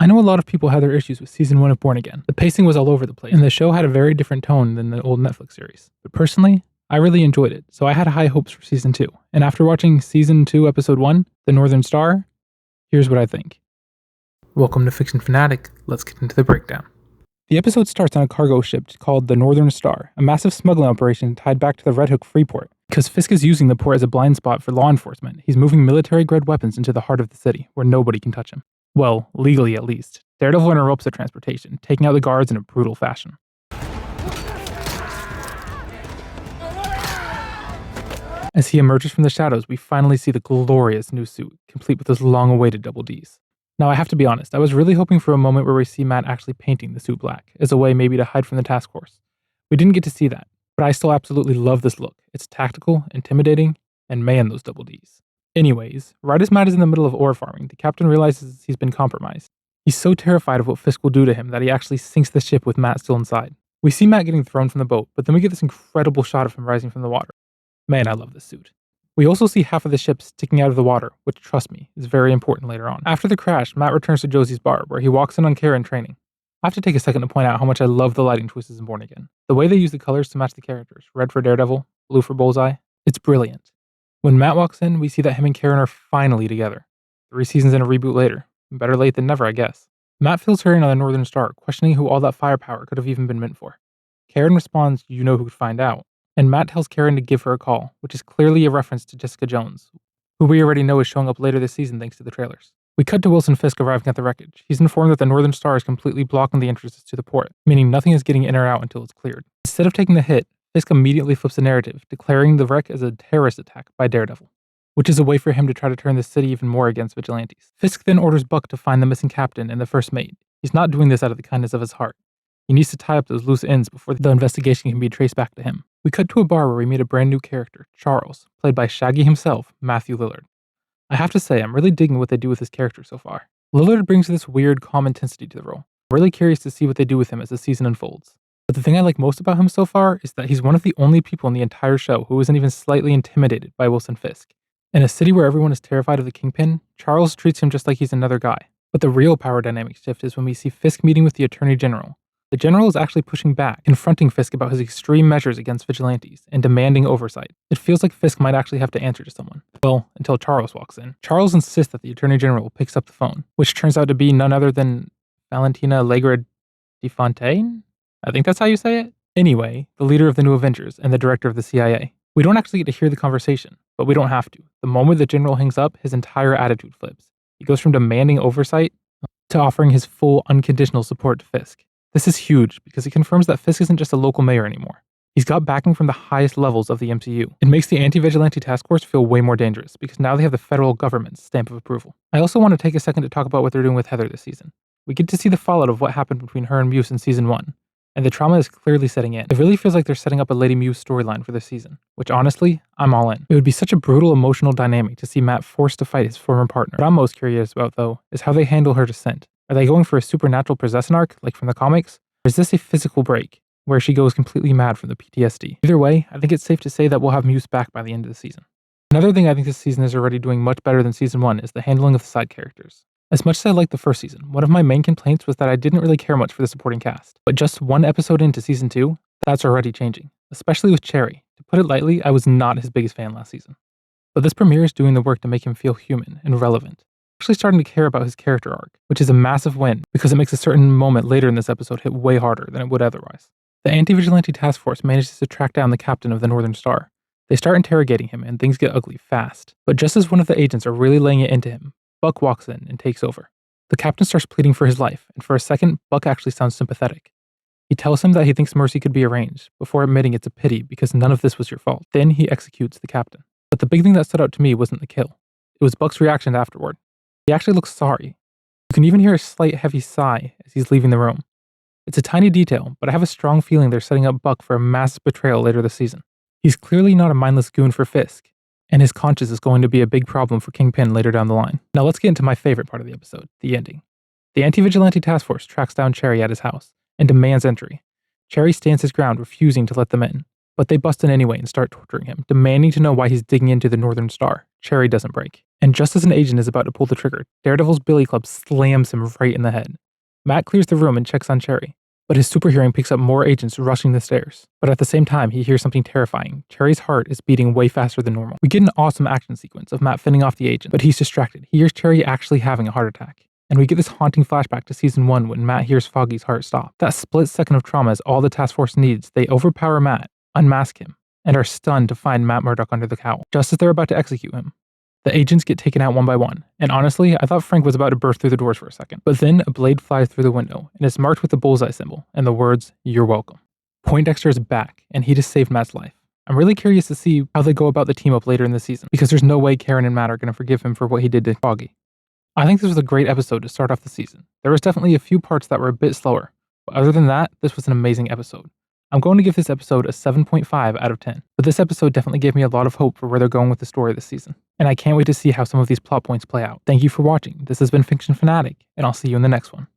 I know a lot of people had their issues with Season 1 of Born Again. The pacing was all over the place, and the show had a very different tone than the old Netflix series. But personally, I really enjoyed it, so I had high hopes for Season 2. And after watching Season 2, Episode 1, The Northern Star, here's what I think. Welcome to Fiction Fanatic. Let's get into the breakdown. The episode starts on a cargo ship called the Northern Star, a massive smuggling operation tied back to the Red Hook Freeport. Because Fisk is using the port as a blind spot for law enforcement, he's moving military-grade weapons into the heart of the city, where nobody can touch him. Well, legally at least. Daredevil interrupts the transportation, taking out the guards in a brutal fashion. As he emerges from the shadows, we finally see the glorious new suit, complete with those long-awaited double Ds. Now, I have to be honest, I was really hoping for a moment where we see Matt actually painting the suit black, as a way maybe to hide from the task force. We didn't get to see that, but I still absolutely love this look. It's tactical, intimidating, and man, those double Ds. Anyways, right as Matt is in the middle of ore farming, the captain realizes he's been compromised. He's so terrified of what Fisk will do to him that he actually sinks the ship with Matt still inside. We see Matt getting thrown from the boat, but then we get this incredible shot of him rising from the water. Man, I love this suit. We also see half of the ship sticking out of the water, which, trust me, is very important later on. After the crash, Matt returns to Josie's bar, where he walks in on Kara in training. I have to take a second to point out how much I love the lighting choices in Born Again. The way they use the colors to match the characters, red for Daredevil, blue for Bullseye, it's brilliant. When Matt walks in, we see that him and Karen are finally together. 3 seasons in a reboot later. Better late than never, I guess. Matt fills her in on the Northern Star, questioning who all that firepower could have even been meant for. Karen responds, "You know who could find out." And Matt tells Karen to give her a call, which is clearly a reference to Jessica Jones, who we already know is showing up later this season thanks to the trailers. We cut to Wilson Fisk arriving at the wreckage. He's informed that the Northern Star is completely blocking the entrances to the port, meaning nothing is getting in or out until it's cleared. Instead of taking the hit, Fisk immediately flips the narrative, declaring the wreck as a terrorist attack by Daredevil, which is a way for him to try to turn the city even more against vigilantes. Fisk then orders Buck to find the missing captain and the first mate. He's not doing this out of the kindness of his heart. He needs to tie up those loose ends before the investigation can be traced back to him. We cut to a bar where we meet a brand new character, Charles, played by Shaggy himself, Matthew Lillard. I have to say, I'm really digging what they do with his character so far. Lillard brings this weird, calm intensity to the role. I'm really curious to see what they do with him as the season unfolds. But the thing I like most about him so far is that he's one of the only people in the entire show who isn't even slightly intimidated by Wilson Fisk. In a city where everyone is terrified of the Kingpin, Charles treats him just like he's another guy. But the real power dynamic shift is when we see Fisk meeting with the Attorney General. The General is actually pushing back, confronting Fisk about his extreme measures against vigilantes, and demanding oversight. It feels like Fisk might actually have to answer to someone. Well, until Charles walks in. Charles insists that the Attorney General picks up the phone, which turns out to be none other than Valentina de Fontaine? I think that's how you say it? Anyway, the leader of the New Avengers and the director of the CIA. We don't actually get to hear the conversation, but we don't have to. The moment the General hangs up, his entire attitude flips. He goes from demanding oversight to offering his full, unconditional support to Fisk. This is huge because it confirms that Fisk isn't just a local mayor anymore. He's got backing from the highest levels of the MCU. It makes the anti-vigilante task force feel way more dangerous because now they have the federal government's stamp of approval. I also want to take a second to talk about what they're doing with Heather this season. We get to see the fallout of what happened between her and Muse in season 1, and the trauma is clearly setting in. It really feels like they're setting up a Lady Muse storyline for this season, which honestly, I'm all in. It would be such a brutal emotional dynamic to see Matt forced to fight his former partner. What I'm most curious about, though, is how they handle her descent. Are they going for a supernatural possession arc, like from the comics? Or is this a physical break, where she goes completely mad from the PTSD? Either way, I think it's safe to say that we'll have Muse back by the end of the season. Another thing I think this season is already doing much better than season 1 is the handling of the side characters. As much as I liked the first season, one of my main complaints was that I didn't really care much for the supporting cast. But just 1 episode into season 2, that's already changing, especially with Cherry. To put it lightly, I was not his biggest fan last season. But this premiere is doing the work to make him feel human and relevant. Actually starting to care about his character arc, which is a massive win because it makes a certain moment later in this episode hit way harder than it would otherwise. The anti-vigilante task force manages to track down the captain of the Northern Star. They start interrogating him and things get ugly fast. But just as one of the agents are really laying it into him, Buck walks in and takes over. The captain starts pleading for his life, and for a second, Buck actually sounds sympathetic. He tells him that he thinks mercy could be arranged, before admitting it's a pity because none of this was your fault. Then he executes the captain. But the big thing that stood out to me wasn't the kill. It was Buck's reaction afterward. He actually looks sorry. You can even hear a slight heavy sigh as he's leaving the room. It's a tiny detail, but I have a strong feeling they're setting up Buck for a massive betrayal later this season. He's clearly not a mindless goon for Fisk, and his conscience is going to be a big problem for Kingpin later down the line. Now let's get into my favorite part of the episode, the ending. The anti-vigilante task force tracks down Cherry at his house and demands entry. Cherry stands his ground, refusing to let them in, but they bust in anyway and start torturing him, demanding to know why he's digging into the Northern Star. Cherry doesn't break. And just as an agent is about to pull the trigger, Daredevil's billy club slams him right in the head. Matt clears the room and checks on Cherry, but his super hearing picks up more agents rushing the stairs. But at the same time, he hears something terrifying. Cherry's heart is beating way faster than normal. We get an awesome action sequence of Matt fending off the agent, but he's distracted. He hears Cherry actually having a heart attack. And we get this haunting flashback to season 1 when Matt hears Foggy's heart stop. That split second of trauma is all the task force needs. They overpower Matt, unmask him, and are stunned to find Matt Murdock under the cowl, just as they're about to execute him. The agents get taken out one by one, and honestly, I thought Frank was about to burst through the doors for a second. But then a blade flies through the window, and it's marked with the Bullseye symbol, and the words, "You're welcome." Poindexter is back, and he just saved Matt's life. I'm really curious to see how they go about the team up later in the season, because there's no way Karen and Matt are going to forgive him for what he did to Foggy. I think this was a great episode to start off the season. There was definitely a few parts that were a bit slower, but other than that, this was an amazing episode. I'm going to give this episode a 7.5 out of 10, but this episode definitely gave me a lot of hope for where they're going with the story this season, and I can't wait to see how some of these plot points play out. Thank you for watching. This has been Fiction Fanatic, and I'll see you in the next one.